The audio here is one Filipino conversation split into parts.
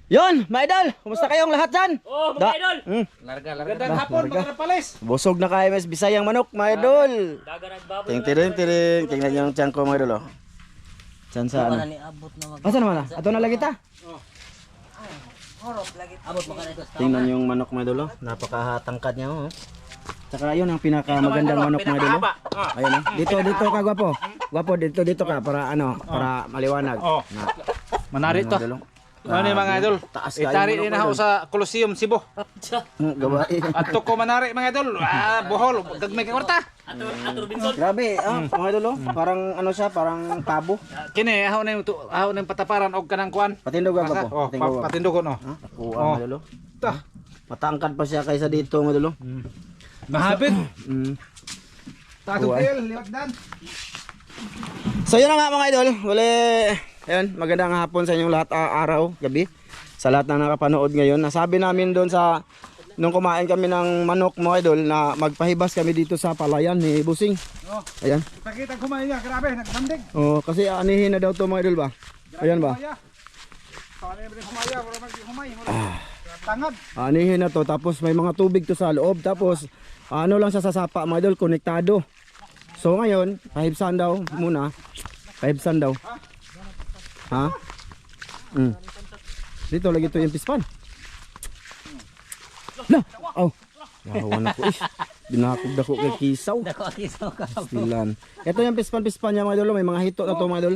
Yon, mga idol, kumusta kayong lahat dyan? Oh, mga idol. Larga. Gandang hapon, mga rapalis. Busog na kayo, mas Bisayang manok, mga idol. Dagan at baboy. Ting. Tingnan niyo yung tiyan ko, mga idol. Oh. Tiyan sa ano? Asa naman ah? Ato na lagi ta? Abot mo ka na ito. Tingnan niyo yung manok, mga idol. Oh. Napakatangkad niya. Oh. Tsaka yun ang pinakamagandang manok, mga idol. Oh. Ayun, oh. Dito ka, gwapo. Gwapo, dito ka, para ano, para maliwanag. Oh. Manari to. Mga idol, oh. Ano yung mga idol? Taas kayo, Itari manok, din ako idol. sa Colosseum, Cebu. Gawain. At to ko manari mga idol. Bohol, gagmay ka kwarta. Ato Robinson. Grabe, mga idol. Oh. Parang ano siya, parang pabo. Kini, ahow na yung pataparan og kanang kuan. Patindog ako po. Oh, patindugon oh. Kuha, Oh. mga idol. Oh. Ta. Matangkad pa siya kaysa dito, mga idol. Oh. Mahabit. Kuha. Tatugil, liwagdan. So yun na nga, mga idol. Wala, ayun, magandang hapon sa inyong lahat, araw, gabi. Sa lahat na nakapanood ngayon. Nasabi namin doon sa, nung kumain kami ng manok, mga idol, na magpahibas kami dito sa palayan ni Busing. Oh. Ayan. Pakita kumain niya, grabe, nagbandig. Oh, kasi anihin na daw to, mga idol ba? Ayan ba? Paano yung humaya, wala humay, tangad. Anihin na to, tapos may mga tubig to sa loob. Tapos, ano lang sa sasapa, mga idol, konektado. So ngayon, pahibsan daw muna. Pahibsan daw. Ha? Dito lagi to yung pispan. Na! Oh! Yawan ako eh. Binakog dako kay kisaw. Dako akisaw ka. Stilan. Ito yung pispan niya, mga idol. May mga hito na to, mga idol.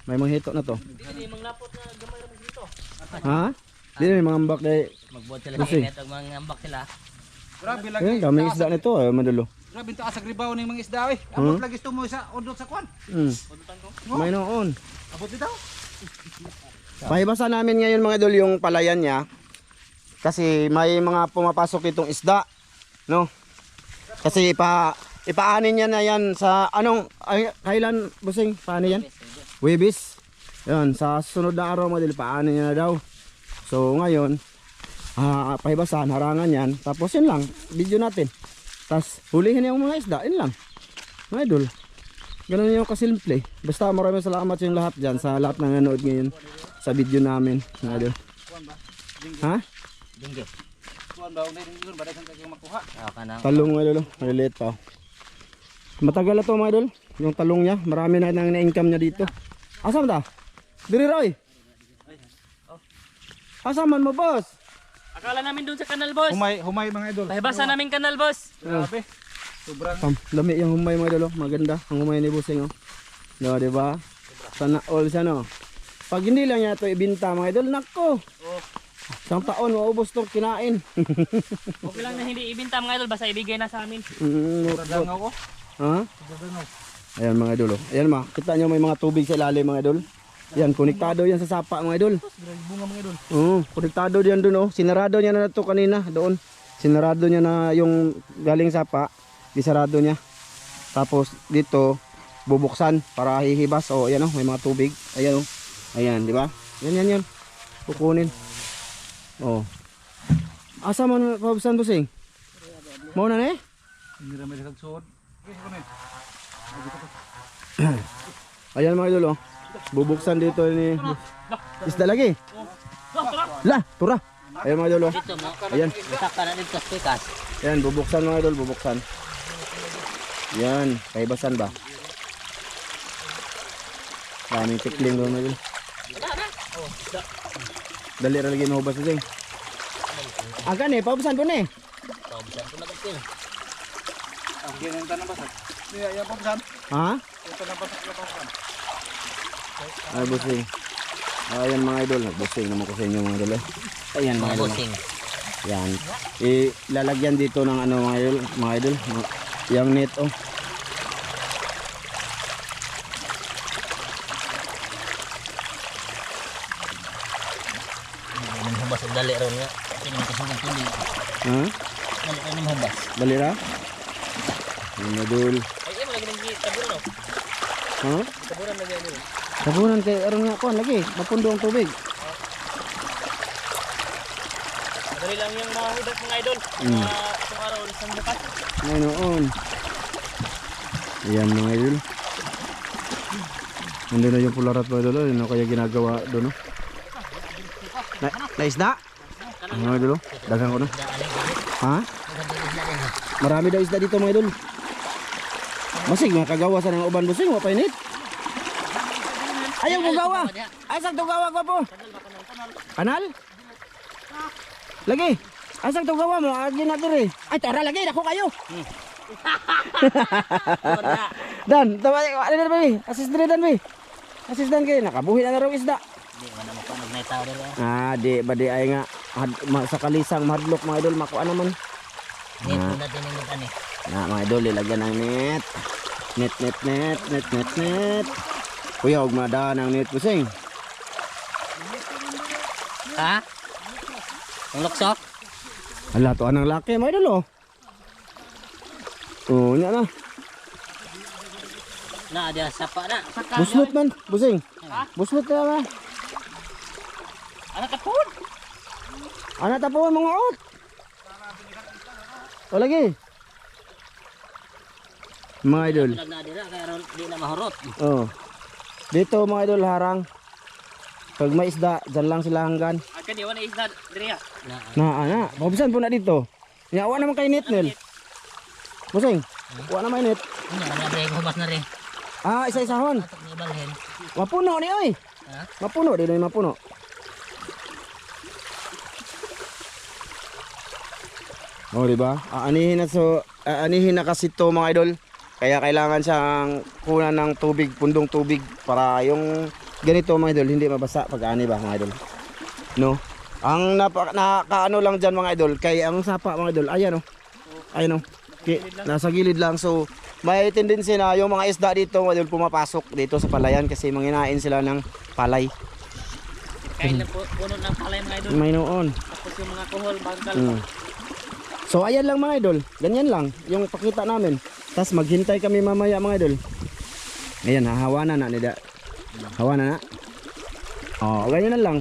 May mga hito na to. Dili mang lapot na gamay ra dito. Ha? Dito may mga ambak kay... Magbuhat sila Busing. kinit og mga ambak sila. Grabe lagi. Ayun, daming isda nito, mga idol. Grabe taas sa gribaw ning mga isda eh. Abot lagi ito mo sa udot sa kuan. May noon. Abot dito. Pahibasan namin ngayon, mga idol, yung palayan niya. Kasi may mga pumapasok itong isda, no? Kasi ipaanin niya na yan sa anong kailan, Busing? Paano yan? Webis. Yan, sa sunod na araw, mga idol, paanin niya na daw. So ngayon, pahibasan, harangan yan. Tapos yun lang, video natin. Tapos hulihin yung mga isda, yun lang. Mga idol, ganun yung kasimple. Basta maraming salamat sa yung lahat dyan, sa lahat na nanood ngayon sa video namin, mga idol. Ha? Dingge. Kuan ba unay dinggon ba daghang kay makuha. Ah kanang. Talong, mga idol, maliliit pa. Matagal na to, mga idol, yung talong niya. Marami na nang na-income niya dito. Asam ta? Diri Roy. Asaman mo, boss? Akala namin doon sa kanal, boss. Humay mga idol. Pahibasan namin kanal, boss. Grabe. Sobrang Lami yung humay, mga idol, oh. Maganda ang humay ni Busing, oh. No, di ba? Sana all siya, no. Pag hindi lang niya ito ibinta, mga idol, nako. Isang taon, maubos itong kinain. Okay lang na hindi ibinta mga idol, basta ibigay na sa amin. dadang ako. Ha? Dadang. Ayan, mga idol, oh. Ayan, kita nyo may mga tubig sa ilalim, mga idol. Yan, konektado yan sa sapa, mga idol. Bunga mga idol. Oo, konektado yan dun, oh. Sinarado niya na ito kanina, doon. Sinarado niya na yung galing sapa, disarado niya. Tapos dito, bubuksan para hihibas. Oh, ayan, oh, may mga tubig. Ayan, oh. Ayan, di ba? Yan. Kukunin. Oh. Asa man pabuksan, Busing? Mau na eh? Hindi ra may kagsuod. Ayan, mga idol, oh. Bubuksan dito ni isda lagi. La, tura. Ayan, mga idol, oh. Dito mo. Ayan. Taka na dito sa pikas. Ayan, bubuksan, mga idol, bubuksan. Yan, kaibasan ba? Daming tikling doon, mga idol. Dali ra lagi mahubas Busing. Agan eh, pabusan po na eh. Paubusan ko na kasi. Ang ginenta na basag. Niya ya pagsan. Ha? Ito na basag na pagsan. Ay, Busing. Ayan, mga idol, Busing naman ko sa inyo, mga idol. Ayan, mga idol. Busing. Yan. Ilalagyan dito ng ano, mga idol, yung net, oh. Humbas og dali ron nga. Tingnan ko sa tubig. Ha? Dali ko ning humbas. Dali ra? Ayan, mga idol. Ay, mo lagi nang taburan no. Ha? Taburan lagi ano. Tabunan kay aron nga kuan lagi, mapundo ang tubig. Dali lang yung mga hudat mga idol. Mga itong araw isang bukas. Ngayon. Ayan, mga idol. Nandun na yung pularat, mga idol. Ano kaya ginagawa doon, no? Na isda? Mga idol, oh. Dagang ko no. Ha? Marami daw isda dito mga idol. Masig mga kagawasan ng uban busing, wa pa init. Ayaw mo gawa. Ay sang gawa ko po. Kanal? Lagi. Asang to gawa mo, agi na dire. Ay tara lagi dako kayo. Dan, tawa ano ba ni? Assist dire dan bi. Assist dan kay nakabuhi na raw isda. Di wala mo pa nagnaytaw diri. Di ba di ay nga sa kalisang mahadlok mga idol makuha naman. Net mo natin yung net ani. Na mga idol ilagyan ng net. Net. Kuya og madaan ang net pusing. Ha? Ang luksok? Ala to anang laki mga idol oh. Oh, nya na. Na dia sapa na. Buslot man, busing. Buslot na ba? Ano tapon? Ana tapon mga out. O lagi. Mga idol. Na dira kay aron di na mahurot. Oh. Dito mga idol harang. Pag may isda, dyan lang sila hanggan. Akan di wala isda diri. Ana, mabisan po na dito. Yawa naman kay net nil. Busing. Wa na may net. Ano na diri humas na rin. Isa-isahon. Atok ni balhin. Mapuno ni oy. Ha? Mapuno di na mapuno. Oh, di ba? Aanihin na kasi to mga idol. Kaya kailangan siyang kunan ng tubig, pundong tubig para yung ganito mga idol hindi mabasa pag ani ba mga idol. No? Ang nakaano lang diyan mga idol, kay ang sapa mga idol, ayan oh. Ayan oh. Nasa gilid lang, so may tendency na yung mga isda dito mga idol pumapasok dito sa palayan kasi manginain sila ng palay. Kain na po puno ng palay mga idol. May noon. Tapos yung mga kuhol bangkal. So ayan lang mga idol, ganyan lang yung pakita namin. Tapos maghintay kami mamaya mga idol. Ayan, hahawanan na nila. Hawanan na. Oh, ganyan na lang.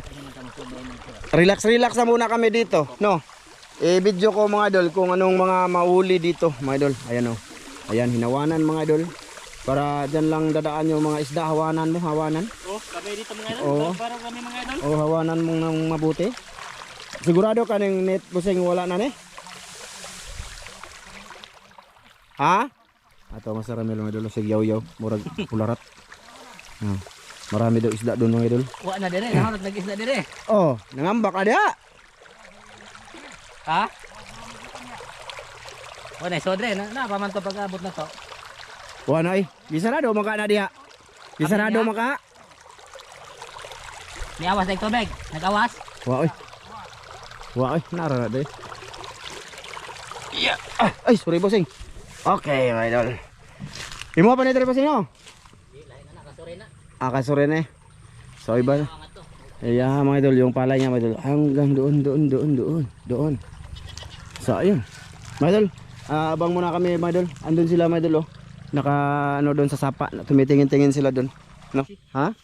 Relax na muna kami dito, no. I-video ko mga idol kung anong mga mahuli dito, mga idol. Ayan oh. Ayan, hinawanan mga idol. Para dyan lang dadaan yung mga isda, hawanan mo, hawanan. Oh, kami dito mga idol. Oo. Para kami mga idol. Oh, hawanan mo nang mabuti. Sigurado ka ng net busing wala na ni? Ha? Ato masarami lang idol sa yaw-yaw, murag pularat. Marami daw isda doon mga idol. Wa na dire, nahurot lagi isda dire. Oh, nangambak na dia. Ha? O na sodre na paman to pag-abot na to. Wa na bisarado maka na dia. Bisarado maka. Ni awas ng tubig, nag-awas. Wa oy, nara na day. Yeah. Ay, sorry bossing. Okay, my idol. Imo pa ni dire bossing no? Di lain na kasuri na. Kasuri na. So iba. Iya mga idol, yung palay niya mga idol hanggang doon. So ayun. Mga idol, abang muna kami mga idol. Andun sila mga idol oh. Naka ano doon sa sapa, tumitingin-tingin sila doon. No? Ha?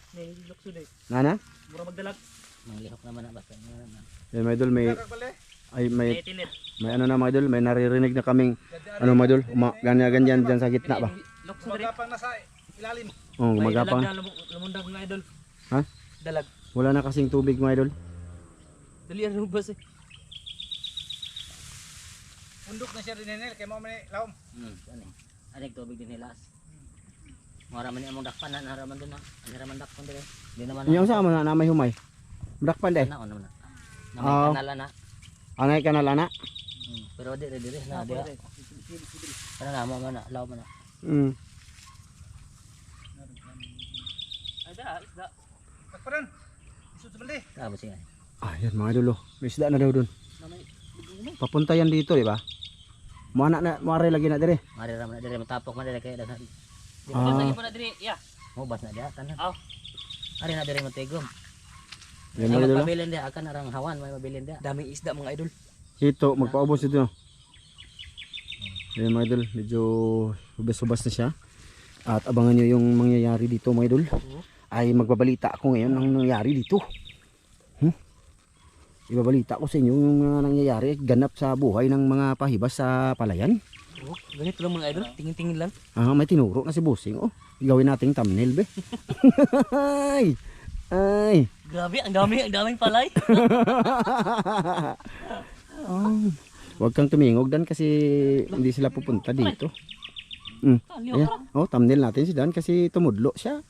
Nana? Mura magdalag. Manglihok naman na basta. Yan mga idol, may ano na mga idol, may naririnig na kaming ano mga idol, ganyan dyan sa gitna ba? Magapang nasa ilalim. Oh, gumagapang. Lumundag mga idol. Ha? Dalag. Wala na kasing tubig mga idol. Dali ang rubas eh. Undok na siya rin kay mo may laom. Ano? Anig tubig din nilas. Mara man among dakpan na haraman doon na. Ano haraman dakpan dire. Di naman. Yung sama na may humay. Dakpan de. Na naman na. Namay kanala na. Anay kanal ana. Pero dire na dia. Para na mo man na, law man na. Isda. Nagparan. Isut balde. Tama siya. Yan mga idol oh. May isda na daw doon. Papunta yan dito, di ba? Mare lagi na dire. Mari ra man dire matapok man dire kay daghan. Di ba lagi pa na dire? Ya. Mo bas na dia tanan. Aw. Ari na dire matigom. Yan mga idol. Mabilin dia akan arang hawan may mabilin dia. Dami isda mga idol. Hito, magpaubos ito. Yan mga idol, medyo hubas-hubas na siya. At abangan nyo yung mangyayari dito mga idol. Ay magbabalita ako ngayon ng nangyayari dito. Ibabalita ko sa inyo yung nangyayari ganap sa buhay ng mga pahibas sa palayan. Oh, ganito lang mga idol, tingin-tingin lang. May tinuro na si Bossing oh. Gawin nating thumbnail be. Ay. Grabe, ang daming palay. Huwag kang tumingog Dan kasi hindi sila pupunta dito. Ayan. Oh, thumbnail natin si Dan kasi tumudlo siya.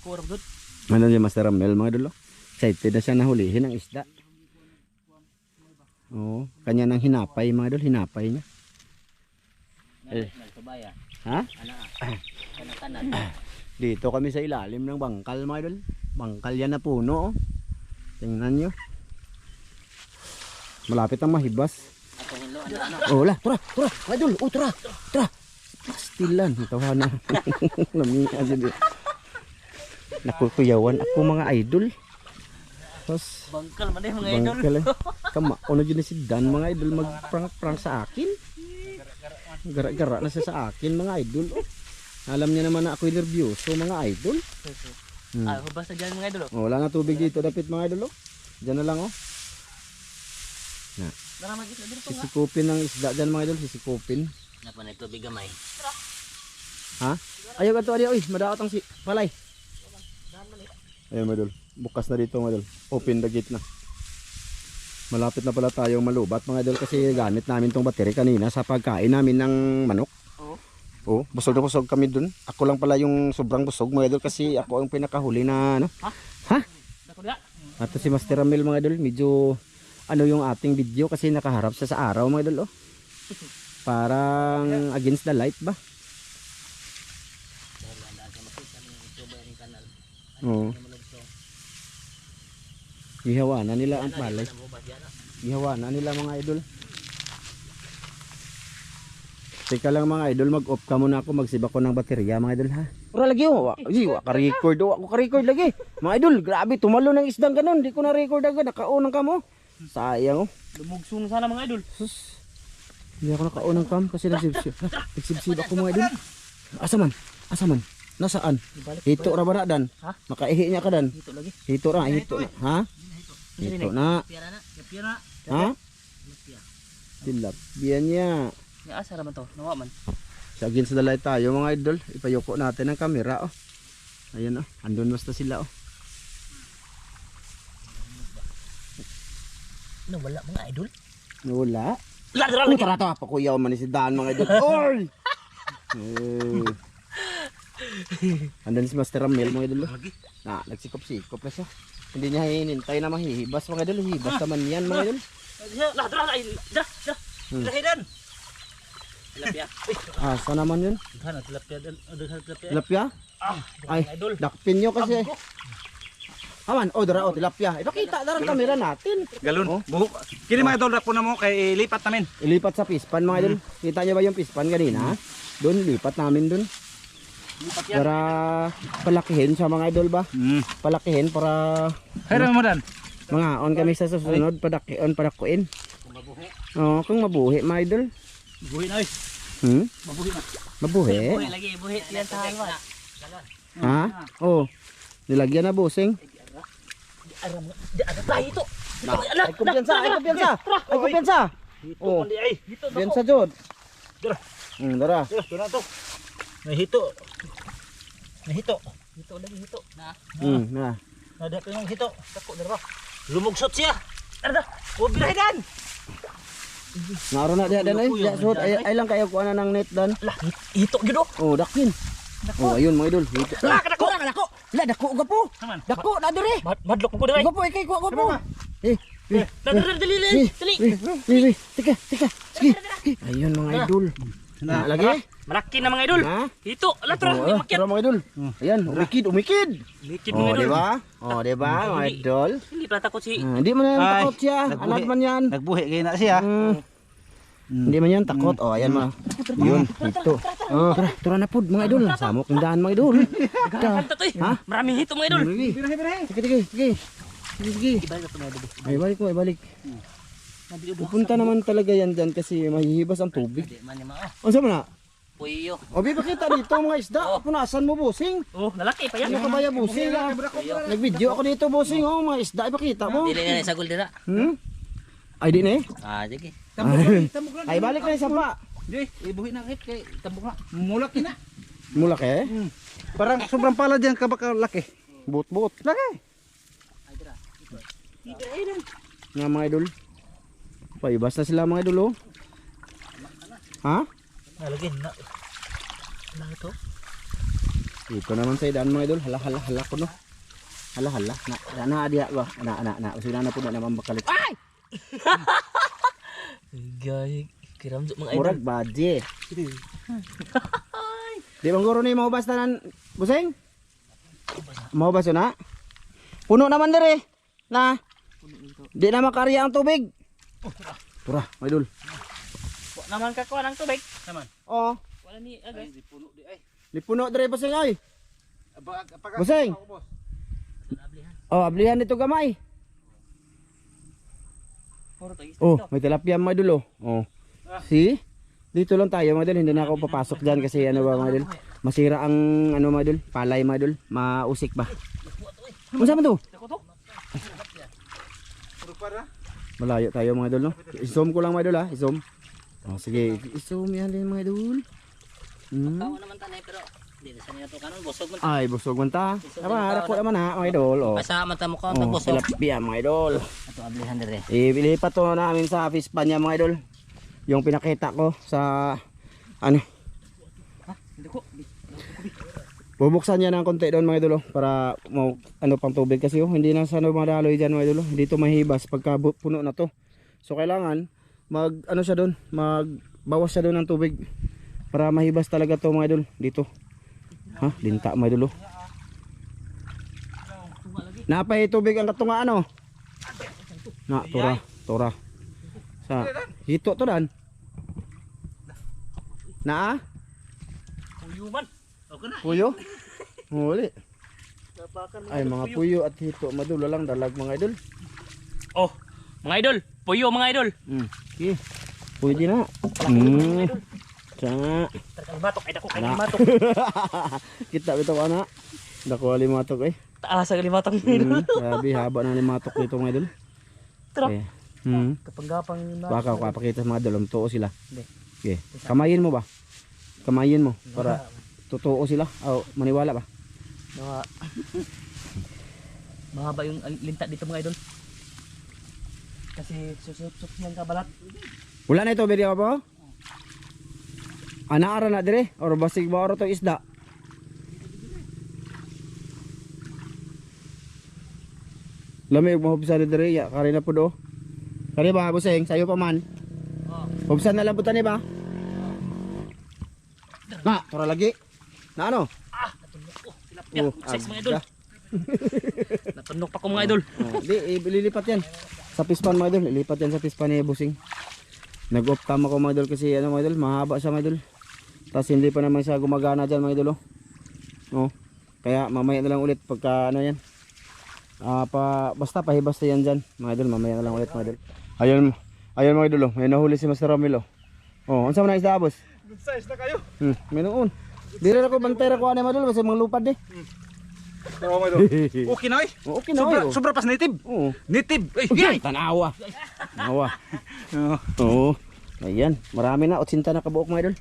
Kurang good. Ano niya Master Ramel mga idol? Excited na siya nahulihin ang isda. Oh, kanya nang hinapay mga idol, hinapay niya. Nagtubaya. Ha? Kanan. Dito kami sa ilalim ng bangkal mga idol. Bangkal yan na puno. Oh. Tingnan nyo. Malapit ang mahibas. Ako hilo. Oh, la, tura, mga idol. Oh, tura. Pastilan. Tawa na. Lamihan siya dito. Nakukuyawan ako mga idol. Tapos, Bangkal man mga idol. bangkal eh. Kama, ano dyan si Dan mga idol mag-prank sa akin. Gara-gara na siya sa akin mga idol. Oh. Alam niya naman na ako'y nervyoso mga idol. Ah, basta diyan mga idol. Oh, wala na tubig dito dapit mga idol. Oh. Diyan na lang oh. Dara mag-isda dito nga. Sisikupin ng isda dyan mga idol. Sisikupin. Napa na tubig gamay. Ha? Ayaw ka to adiyo. Madaot ang palay. Ayun mga idol. Bukas na dito mga idol. Open the gate na. Malapit na pala tayong malubat mga idol kasi gamit namin tong battery kanina sa pagkain namin ng manok. Oh, busog na busog kami dun. Ako lang pala yung sobrang busog mga idol kasi ako ang pinakahuli na ano. Ha? Dako da. At si Master Ramel mga idol, medyo ano yung ating video kasi nakaharap siya sa araw mga idol oh. Parang against the light ba? Oo. Gihawa na nila ang palay. Gihawa na nila mga idol. Teka lang mga idol, mag-off ka muna ako, magsibak ko ng baterya mga idol ha. Pura lagi oh, ka-record oh, ako ka-record lagi. Mga idol, grabe, tumalo ng isdang ganun, di ko na-record agad, nakaunang kamo. Sayang oh. Lumugso na sana mga idol. Sus. Hindi ako nakaunang kam kasi nagsibsib ako mga idol. Asa man? Nasaan? Hito ra ba na Dan? Ha? Makaihi niya ka Dan? Dito lagi. Hito ra, hito na. Ha? Hito na. Pira na. Pira. Ha? Tilapia niya. Ya asa ra man to? Nawa man. Sa against the light tayo mga idol. Ipayoko natin ang camera oh. Ayan oh. Andun basta sila oh. Wala mga idol. Wala. Ladra Ang tara pa kuyaw man ni si Dan mga idol. Oy! Andun si Master Ramel mga idol. Na, nagsikop-sikop na siya. Hindi niya hinintay na mahihibas mga idol. Hibas naman yan mga idol. Ladra. Lahidan. Tilapia. Asa naman yun? Daghan tilapia dan. Daghan tilapia. Tilapia? Ay, idol. dakpin nyo kasi. Aman, dara tilapia. Ipakita na rin kamera natin. Galon. Buhok. Kini mga idol po na mo kay lipat namin. Ilipat sa pispan mga idol. Kita nyo ba yung pispan kanina? Doon, lipat namin doon. Para palakihin sa mga idol ba? Palakihin para Hayra mo Dan. mga on kami sa susunod. Padakuin. Oo, kung mabuhi mga idol. Buhi na oy. Mabuhi na. Mabuhi? Buhi lagi, buhi yan sa halwa. Ha? Oo. Nilagyan na busing. Ay ito. Ay kumpiyansa. Oh, Dito kumpiyansa jod. Dara. Dara. Dito na to. Nahito. Dito lagi hito. Na. Na. Nada ko yung hito. Tako dara. Lumugsot siya. Dara. O birahidan. Naroon na diya dan ay. Sud ay lang kayo kuha na ng net dan. Lah, hito gyud oh. Oh, dakin. Oh, ayun mga idol. Dako. La dako uga po. Naman. Dako na dire. Madlok ko diri. Uga po ikay kuha ko po. Dali. Tika. Sige. Ayun mga idol. Na lagi. Malaki na mga idol. Ha? Hito, latra, Oh, makyat. tara mga idol. Ayan, umikid. Likid Oh, mga idol. di ba? Oh, di ba mga idol? Hindi pala takot si Hindi man yan takot siya. Anak man yan. Nagbuhi kay na siya. Hindi man yan takot. Oh, ayan mga. Yun, ito. Oh, tara na pud mga idol. Samok ng daan mga idol. Kanta to eh. Ha? Maraming hito mga idol. Sige. Ay, balik. Pupunta naman talaga yan dyan kasi mahihibas ang tubig. Man ni mao. O, saan mo na? Puyo. O, pakita dito mga isda. Punasan mo, busing. Oh, lalaki pa Ano yan. ka ba yan, busing? Nag-video ako dito, busing. Oh, mga isda, ipakita mo. Dili na sa gul dira. Ay, di na eh. Ah, sige. Ay, balik na yung sapa. Di, ibuhi na kit kay tambok na. Mulak na. Mulak eh. Parang sobrang pala diyan ka baka laki. Buot. Laki. Nga mga idol. Paibas na sila mga idol oh. Ha? Nalagyan na. Ano ito? Dito naman sa idaan mga idol. Hala ko no. Hala. Na dia ba? Na. Usina na po na naman bakalit. Ay! Gay, kiramdok mga idol. Murag badje. Di bang guro ni maubas tanan busing? Maubas yun ha? Puno naman dire. Na. Di na makarya ang tubig. Tura, mga idol. Wa naman kakuha ng tubig. Naman. Oh, Wala ni agay. di puno dire busing ay. Busing. Oh, ablihan dito gamay. Puro tagis. Oh, may tilapia mga idol oh. Oh. See? Dito lang tayo mga idol, hindi na ako papasok diyan kasi ano ba mga idol? Masira ang ano mga idol, palay mga idol, mausik ba? Unsa man to? Dako to. Malayo tayo mga idol no. I-zoom ko lang mga idol ha, i-zoom. Oh, sige, i-zoom yan din mga idol. Kao naman tanay pero di na sa niya to kanon busog man. Ay, busog man ta. Tama, harap ko naman ha mga idol. Oh. Pasama ta mo ka Oh, busog. tilapia mga idol. Ato ablihan dire. Ilipat to namin sa fish pan niya mga idol. Yung pinakita ko sa ano. Dako. Bubuksan niya ng konti doon mga idol para ano pang tubig kasi hindi na sana madaloy diyan mga idol. Hindi to mahibas pagka puno na to. So kailangan mag ano siya doon, magbawas siya doon ng tubig para mahibas talaga to mga idol dito. Ha, linta mga idol. Napay tubig ang katunga ano? Na, tura. Sa hito to dan. Na? Puyo man. Okay na. Puyo? Huli. Napakan Ay mga puyo at hito madula lang dalag mga idol. Oh, mga idol, puyo mga idol. Okay. Pwede na. Sa Kalimatok ay dako Ana. kalimatok. kita bitaw ana. Dako limatok eh. Taas sa kalimatok. Grabe haba ng limatok dito mga idol. Tara. Okay. Kapanggapang Baka ko papakita sa mga idol, totoo sila. Hindi. Okay. Kamayin mo ba? Kamayin mo para totoo sila. Oh, maniwala ba? Mahaba yung linta dito mga idol. Kasi susupsop niyang kabalat. Wala na ito, beri ba? Ana ara na dire or basig ba oro to isda? Lamig mo hubsan dire ya kari na pud oh. Kari ba buseng sayo pa man? Hubsan na lang butan ni ba? Na, tora lagi. Na ano? Natundok ko. Tilapia. Sex mga idol. agda. Natundok pa ko mga idol. Oh, di ililipat yan. Sa pispan mga idol, ilipat yan sa pispan ni busing. Nag-off cam ako mga idol kasi ano mga idol, mahaba siya mga idol. Tapos hindi pa naman siya gumagana dyan mga idol oh. Oh. Kaya mamaya na lang ulit pagka ano yan. Basta pahibasta yan dyan mga idol, mamaya na lang ulit mga idol. Ayun mga idol oh, may nahuli si Master Ramil oh. Oh, unsa man na isda boss? Good size na kayo. May noon. Dili ra ko bantay ra ko ani mga idol kasi mga lupad eh. Tawa mo ito. Okay na eh. Oh, okay na oh. Sobra pas native. Oo. Native. Ay, Ay, tanawa. Tanawa. Oo. Ayan, marami na 80 na kabuok mga idol.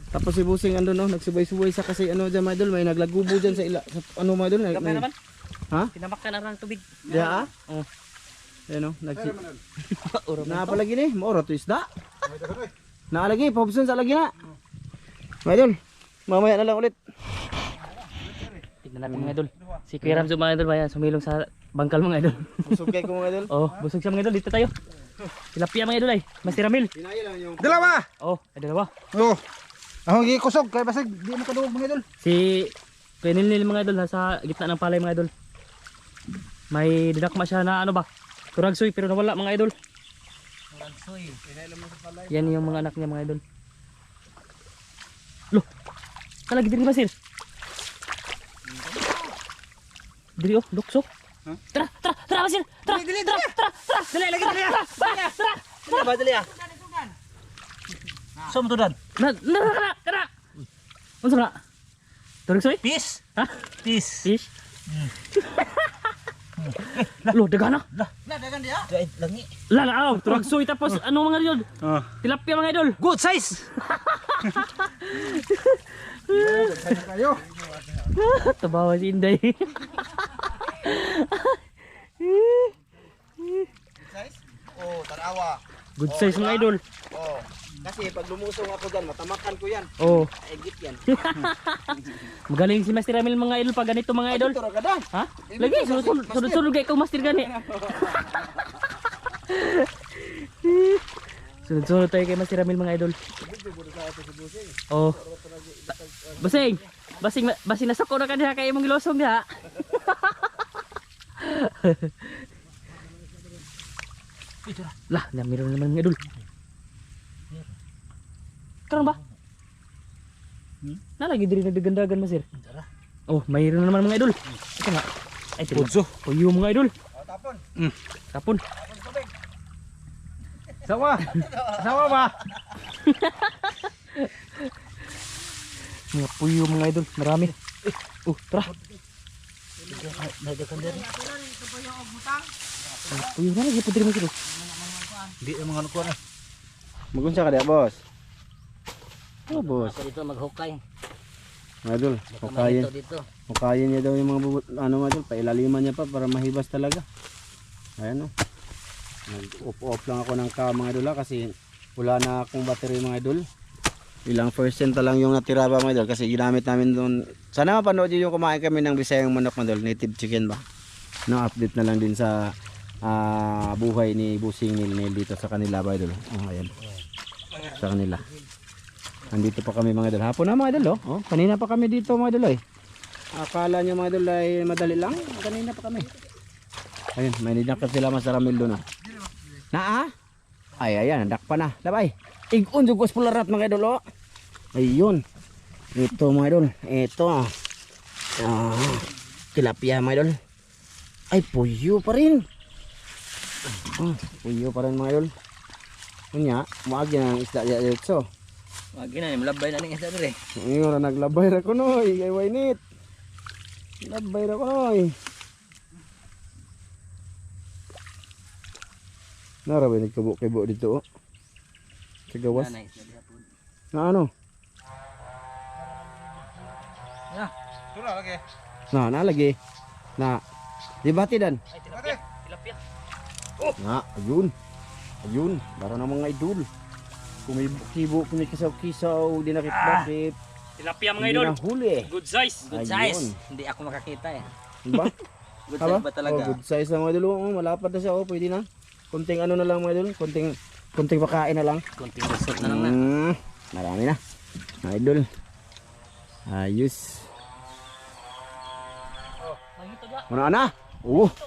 Tapos si Busing ando no, nagsubay-subay sa kasi ano diyan mga idol, may naglagubo diyan sa sa ano mga idol. Kapay naman. Ha? Tinamak ka na ng tubig. Diya ah? Oo. Ayan oh, na palagi ni, maoro to isda. Naalagi, pabson sa lagi na. Mga idol, mamaya na lang ulit. Tignan natin mga idol. Si Kuya Ramzo mga idol, bayan sumilong sa bangkal mga idol. Busog kay ko mga idol. Oh, busog siya mga idol, dito tayo. Tilapia mga idol ay, Master Ramil. Hinaya lang yung dalawa. Oh, ay dalawa. Oh. Ako gikusog kay basig di mo kadugog mga idol. Si Kuya Nilnil mga idol nasa gitna ng palay mga idol. May didakma siya na ano ba? Turagsoy pero nawala mga idol. Turagsoy. Yan yung mga anak niya mga idol. Loh. Kalagi diri Basil. Diri oh, lukso. Tara, Basil. Tara. Dali lagi dali. Tara. Ba dali ah. So mo to dan. Kana. Unsa na? Turagsoy? Peace. Ha? Peace. Fish. Loh, dagana. Dai langi. Lala, turagsoy tapos ano mga idol? Tilapia mga idol. Good size. Kayo. Tabawa si Inday. Size? Oh, tarawa. Good size mga idol. Oh. Kasi pag lumusong ako dyan, matamakan ko yan. Oh. Egit yan. Magaling si Master Ramil mga idol pag ganito mga idol. Ito ra kada. Ha? Lagi, sunod-sunod kay ikaw Master gani. Sunod-sunod tayo kay Master Ramil mga idol. Oh. Basing. Basing nasako na ka diha kay imong gilosong diha. Lah, meron naman mga idol. Karon ba? Nalagi diri nagdagandagan Masir. Oh, mayroon na naman mga idol. Ito nga. Ay, pudso. Puyo mga idol. Tapon. Tapon. Sawa. Sawa ba? Mga puyo mga idol. Marami. Tara. Nadakan din. Puyo na lagi po diri mga idol. Di mga ano ko na. Magunsa ka dia, boss. Oh, boss. Ako dito maghukay. Mga idol, hukayin. Dito. Hukayin niya daw yung mga ano mga idol, pailaliman niya pa para mahibas talaga. Ayan oh. Nag-off lang ako ng mga idol kasi wala na akong battery mga idol. Ilang percent lang yung natira ba mga idol kasi ginamit namin doon. Sana mapanood niyo yung kumain kami ng Bisayang manok mga idol, native chicken ba. No, update na lang din sa buhay ni Busing Nil dito sa kanila ba idol. Oh, ayan. Sa kanila. Andito pa kami mga idol. Hapon na mga idol oh. Kanina pa kami dito mga idol eh. Akala nyo mga idol ay madali lang. Kanina pa kami. Ayun, may nidakap sila Master Ramil doon oh. Naa? Ay ayan, dakpa na. Labay. Igun jugos pularat mga idol oh. Ayun. Ito mga idol. Ito. Tilapia mga idol. Ay puyo pa rin. Puyo pa rin mga idol. Kunya, maagi na ang isda dito. Wag na ni malabay na ning isa dire. Ngayon na naglabay ra ko noy, kay Wainit. Labay ra ko noy. Nara ba nagkabo-kabo dito oh. Kagawas. Na ano? Ya. Sura lagi. Na nalagi. Na. Di bati dan. Ay tilapia. Tilapia. Na, ayun. Ayun, para na mga idol. Kumibo, kumikisaw-kisaw, di nakit-bakit. Tilapia mga Hindi idol. nahuli. Good size. Good Ayun. size. Hindi ako makakita eh. Diba? Good Aba? size ba talaga? Oh, good size na mga idol. Oh, malapad na siya. Oh, pwede na. Kunting ano na lang mga idol. Kunting pakain na lang. Konting resort na lang na. Marami na. Mga idol. Ayos. Ano na?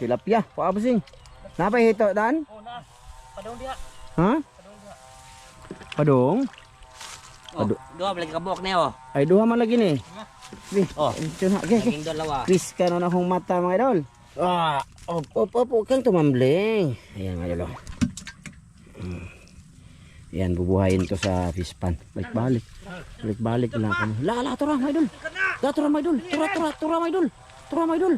Tilapia. Paabasing. Napay hito dan? Oh, na. Padong diha. Ha? Padong? Oh, duha lagi kabuok niyo. Ay, duha man lagi ni. Oh. Ito na. Okay. Naging dalawa. Chris ka na akong mata mga idol. Huwag kang tumambling. Ayan mga idol. Ayan, bubuhayin to sa fish pan. Balik-balik. Balik-balik lang kami. La, tura mga idol. La, tura mga idol. Tura mga idol. Tura mga idol.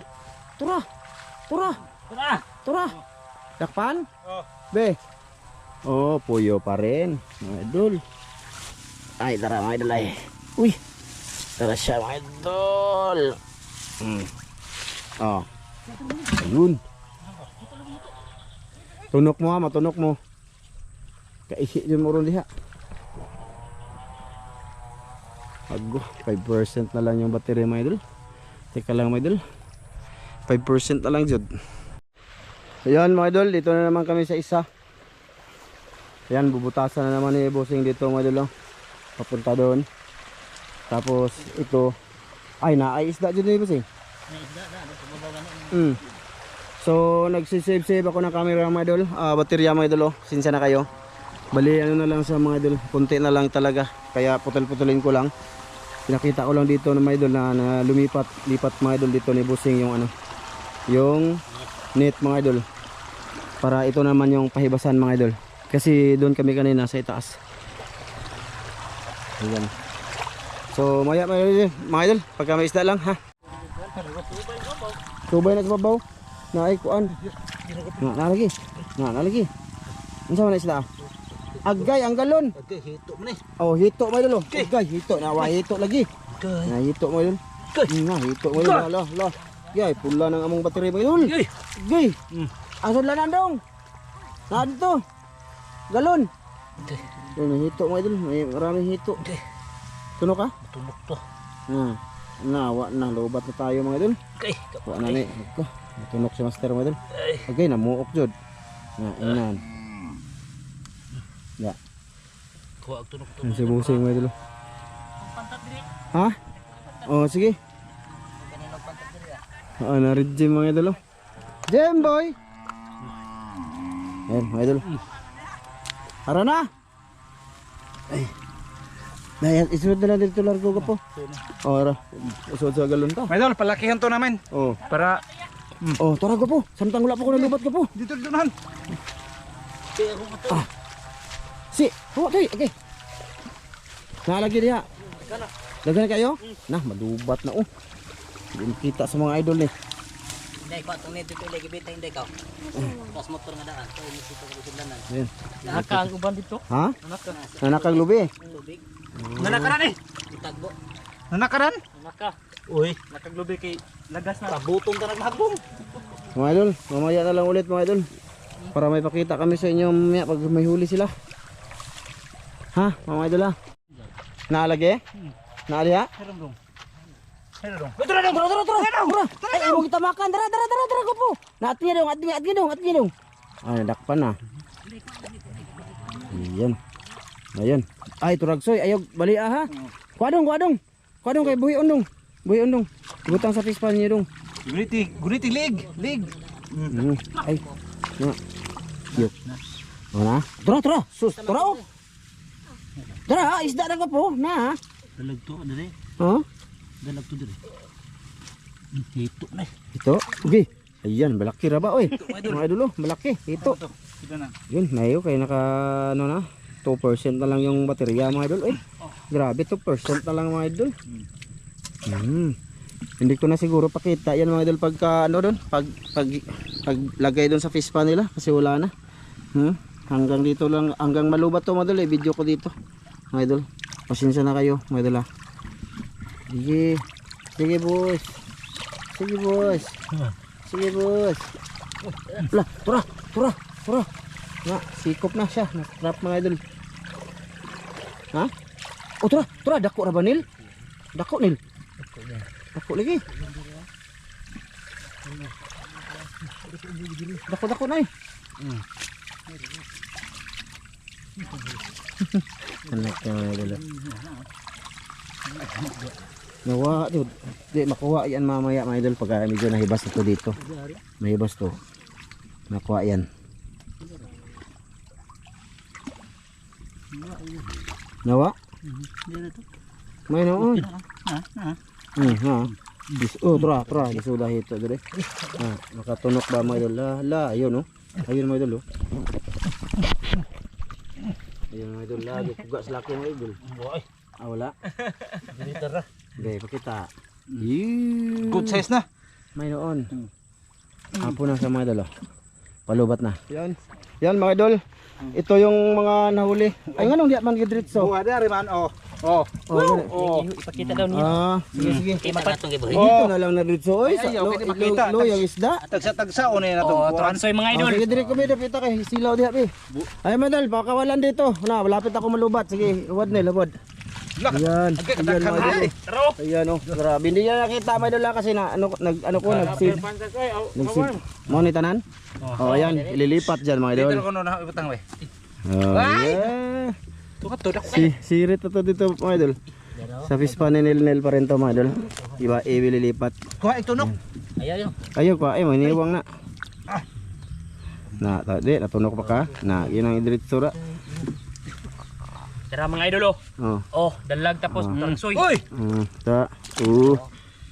Tura. Dakpan? Be. Oh, puyo pa rin. Mga idol. Ay, tara mga idol ay. Uy. Tara siya mga idol. Oh. Ayun. Tunok mo ha, matunok mo. Kaisi dyan mo ron diha. Ago, 5% na lang yung battery mga idol. Teka lang mga idol. 5% na lang jud. Ayan mga idol, dito na naman kami sa isa. Ayan, bubutasan na naman ni Bossing dito mga idol. Papunta doon. Tapos ito. Ay, isda dyan ni Bossing. So nagsisave ako ng camera mga idol, baterya mga idol oh. Sinsya na kayo. Bali ano na lang sa mga idol, konti na lang talaga. Kaya putol-putulin ko lang. Pinakita ko lang dito ng mga idol na lipat mga idol dito ni Bossing yung ano, yung net mga idol. Para ito naman yung pahibasan mga idol. Kasi doon kami kanina sa itaas. Ayan. So maya mga idol, pagka may isda lang ha. Subay na sa babaw. Na ay kuan. Nalagi. Unsa man isda? Agay ang galon. Okay, hito mo ni. Oh, hito mo idol. Agay, hito na hito lagi. Na hito mo idol. Na hito mo idol. La. Gay, pula ng among battery mga idol. Uy. Gay. Asod lang nandong. Saan to? Galon. Hindi. Yun, may hito mga idol. May maraming hito. Hindi. Tuno ka? Matulog to. Nawa na. Lobat na tayo mga idol. Okay. Kuha na ni. Ito. Matunok si Master mga idol. Ay. Okay, namuok jud. Inan. Ya. Kuha ang tunog to. Ang sibusing mga idol. Ha? Oh, sige. Na-read Jim mga idol. Jim boy. Ayan mga idol. Tara na. Ay. Ayan, isunod na lang dito largo ka po. Oh, ara. Isunod sa galon to. Mga idol, palakihan to namin. Oh. Para Oh, tara ka po. Samtang wala po ko nalubat ka po. dito dunahan. Si, oh, tay, okay. Nalagi diha. Dagan kayo? Nah, madubat na oh. Hindi kita sa mga idol ni. Hindi, kuha itong nito ito. Lagi bita, hindi ikaw. Pas motor nga daan. Ito, inisito ko sila. Ayan. Naka ang uban dito. Ha? Naka. Nanakag lubi. Tubig. Nanakaran eh. Itagbo. Nanakaran? Naka. Uy. Nakaglubi kay lagas na. Tabutong ka nagmagbong. Mga idol, mamaya na lang ulit mga idol. Para may pakita kami sa inyo mamaya pag may huli sila. Ha, mga idol ha? Naalagi? Naali ha? Meron dong. Tara, tara, tara, tara. Ay, huwag kita makan. Tara, tara, tara, tara ko po. Naat niya dong, at niya dong. Ay, nadakpan na. Ayan. Ayan. Ay, turagsoy, ayog, bali ha. Kuadong. Kuadong kay buhi ondong. Butang sa pispan niyo dong. Guniti lig. Ay. Na. Yuk. Mana? Tara. Sus, tara oh. Tara, isda na ka po. Na. Dalag to, dali. Ha? Dalag to, dali. Hito na. Ito. Okay. Ayan, malaki ra ba oy? Mga idol, malaki. Ito. Dito na. Yun, mayo kay naka ano na. 2% na lang yung baterya mga idol. Eh. Grabe 2% na lang mga idol. Hindi ko na siguro pakita yan mga idol pagka ano doon, pag lagay doon sa fish pan nila kasi wala na. Hanggang dito lang, hanggang malubat to mga idol, video ko dito. Mga idol, pasensya na kayo mga idol. Sige boss. Lah, tura. Na, sikop na siya, natrap mga idol. Ha? Oh, tura, dako ra ba nil? Dako nil. Dako lagi. Dako na eh. Anak ka mga idol. Nawa, dude. Di makuha yan mamaya mga idol pag medyo nahibas ito dito. Mahibas to. Nakuha yan. Nawa? May noon. Ha. Oh, tra. Disulah ito dire. Ha, makatunok ba mga idol? La, ayun oh. Ayun mga idol oh. Ayun mga idol, lagi kugas laki mga idol. Ah, wala. Tara. Okay, pakita. Good size na. May noon. Apo na sa mga idol oh. Palubat na. Yan mga idol. Ito yung mga nahuli. Ay nga nung di man gidritso. Buha dari man oh. Ipakita daw niya. Sige. Kaya matong gibuhin. Dito na lang na dritso. Oy, sa Ay, okay, di makita. yung isda. Tagsa o na itong buwan. Transoy mga idol. Sige, dire ko bida pita kay silaw diha bi. Ay madal, baka kawalan dito. Na, malapit ako malubat. Sige, uwad nil, uwad. Ayan. Ayan mga idol. Ayan oh. Grabe, hindi niya nakita mga idol kasi na ano ko nagsid. Mo ni tanan? Oh, ayan, ililipat diyan mga idol. Dito ko na ibutang we. Oh, yeah. Tudak. Sirit to dito mga idol. Sa fish pan ni Nel pa rin to mga idol. Iba ililipat. Kuha itunok. Ayaw. Ayo ko ay maniwang na. Na, tadi natunog pa ka. Na, yun ang diretso ra. Tara mga idol oh. Oh. Oh, dalag tapos transoy. Uy! Ta.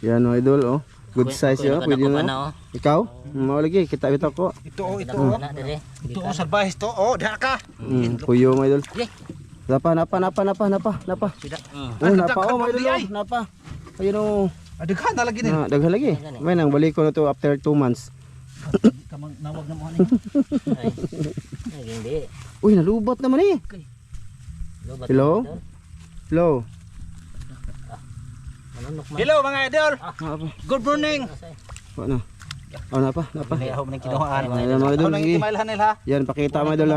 Yan mga idol oh. Good size yun, pwede na. Ikaw? Mau lagi kita bitaw ko. Ito. Anak dire. Ito salbahis to. Oh, diha ka. Puyo mga idol. Napa. Oh, napa oh mga idol. Napa. Ayun oh. Daghan na lagi ni. Daghan lagi. May nang balik ko na to after 2 months. Kamang nawag na mo ani. Ay, hindi. Uy, nalubat naman eh. Hello? Hello? Hello mga idol. Good morning. Ano? Oh, napa. May ahom ng kinuhaan. Ayan mga idol, Ano sige. yung imailhan nila? Yan, pakita mga idol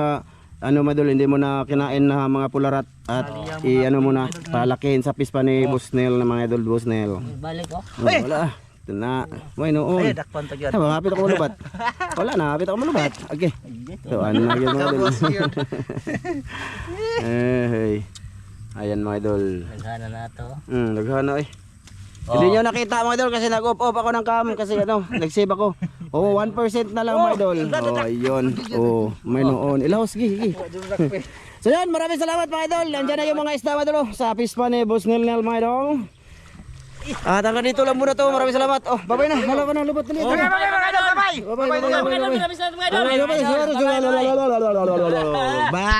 ano mga idol, hindi mo na kinain na mga pularat at i-ano mo na, palakihin sa pispa ni Busnel na mga idol, Busnel. Balik ko. Oh, wala. Ito na. May noon. Ay, dakpan to gyud. Hapit ako malubat. Wala na, hapit ako malubat. Okay. So, ano na yun mga idol. Hey. Ayan mga idol. Naghana na to. Naghana eh. Hindi nyo nakita mga idol kasi nag-off ako ng cam kasi ano, nag-save ako. Oh, 1% na lang mga idol. Oh, ayun. Oh, may noon. Ilaw, sige. So yan, maraming salamat mga idol. Nandiyan na yung mga isda mga idol sa pispa ni Boss Nel mga idol. At hanggang dito lang muna to. Maraming salamat. Oh, babay na. Hala ka na, lubat ulit. Mga idol, bye-bye! Bye.